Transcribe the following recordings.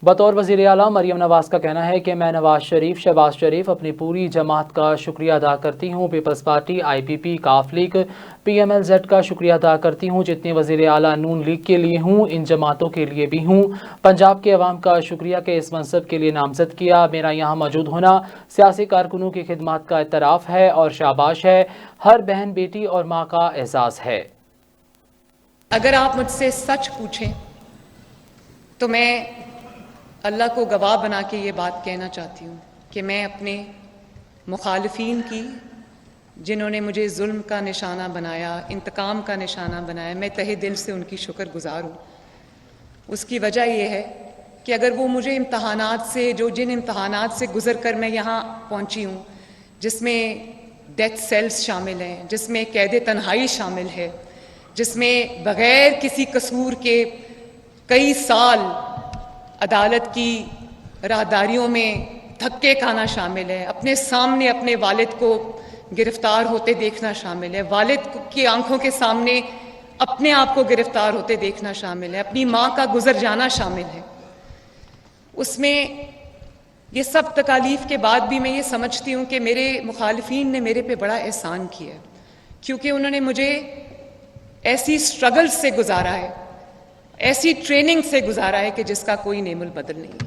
بطور وزیر اعلیٰ مریم نواز کا کہنا ہے کہ میں نواز شریف، شہباز شریف اپنی پوری جماعت کا شکریہ ادا کرتی ہوں، پیپلز پارٹی، IPP، کاف لیگ، PMLZ کا شکریہ ادا کرتی ہوں، جتنے وزیر اعلیٰ نون لیگ کے لیے ہوں ان جماعتوں کے لیے بھی ہوں۔ پنجاب کے عوام کا شکریہ کہ اس منصب کے لیے نامزد کیا۔ میرا یہاں موجود ہونا سیاسی کارکنوں کی خدمات کا اعتراف ہے اور شاباش ہے، ہر بہن، بیٹی اور ماں کا اعزاز ہے۔ اگر آپ مجھ سے سچ پوچھیں تو میں اللہ کو گواہ بنا کے یہ بات کہنا چاہتی ہوں کہ میں اپنے مخالفین کی، جنہوں نے مجھے ظلم کا نشانہ بنایا، انتقام کا نشانہ بنایا، میں تہہ دل سے ان کی شکر گزار ہوں۔ اس کی وجہ یہ ہے کہ اگر وہ مجھے جن امتحانات سے گزر کر میں یہاں پہنچی ہوں، جس میں ڈیتھ سیلز شامل ہیں، جس میں قید تنہائی شامل ہے، جس میں بغیر کسی قصور کے کئی سال عدالت کی راہداریوں میں دھکے کھانا شامل ہے، اپنے سامنے اپنے والد کو گرفتار ہوتے دیکھنا شامل ہے، والد کی آنکھوں کے سامنے اپنے آپ کو گرفتار ہوتے دیکھنا شامل ہے، اپنی ماں کا گزر جانا شامل ہے۔ اس میں یہ سب تکالیف کے بعد بھی میں یہ سمجھتی ہوں کہ میرے مخالفین نے میرے پہ بڑا احسان کیا ہے، کیونکہ انہوں نے مجھے ایسی سٹرگل سے گزارا ہے، ایسی ٹریننگ سے گزارا ہے کہ جس کا کوئی نیم البدل نہیں۔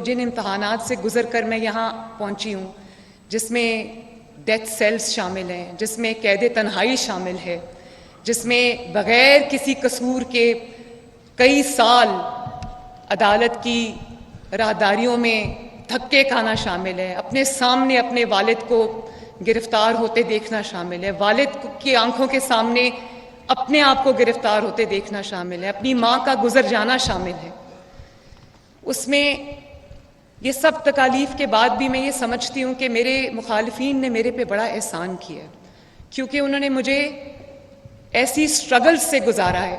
جن امتحانات سے گزر کر میں یہاں پہنچی ہوں، جس میں ڈیتھ سیلز شامل ہیں، جس میں قید تنہائی شامل ہے، جس میں بغیر کسی قصور کے کئی سال عدالت کی راہداریوں میں دھکے کھانا شامل ہے، اپنے سامنے اپنے والد کو گرفتار ہوتے دیکھنا شامل ہے، والد کی آنکھوں کے سامنے اپنے آپ کو گرفتار ہوتے دیکھنا شامل ہے، اپنی ماں کا گزر جانا شامل ہے۔ اس میں یہ سب تکالیف کے بعد بھی میں یہ سمجھتی ہوں کہ میرے مخالفین نے میرے پہ بڑا احسان کیا ہے، کیونکہ انہوں نے مجھے ایسی سٹرگل سے گزارا ہے،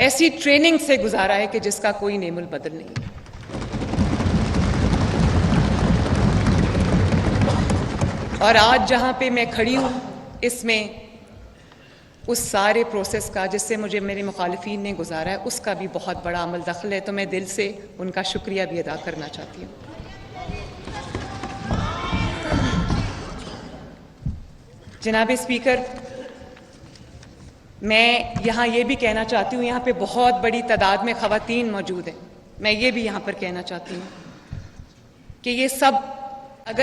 ایسی ٹریننگ سے گزارا ہے کہ جس کا کوئی نیم البدل نہیں۔ اور آج جہاں پہ میں کھڑی ہوں، اس میں اس سارے پروسیس کا جس سے مجھے میرے مخالفین نے گزارا ہے، اس کا بھی بہت بڑا عمل دخل ہے، تو میں دل سے ان کا شکریہ بھی ادا کرنا چاہتی ہوں۔ جناب اسپیکر، میں یہاں یہ بھی کہنا چاہتی ہوں، یہاں پہ بہت بڑی تعداد میں خواتین موجود ہیں، میں یہ بھی یہاں پر کہنا چاہتی ہوں کہ یہ سب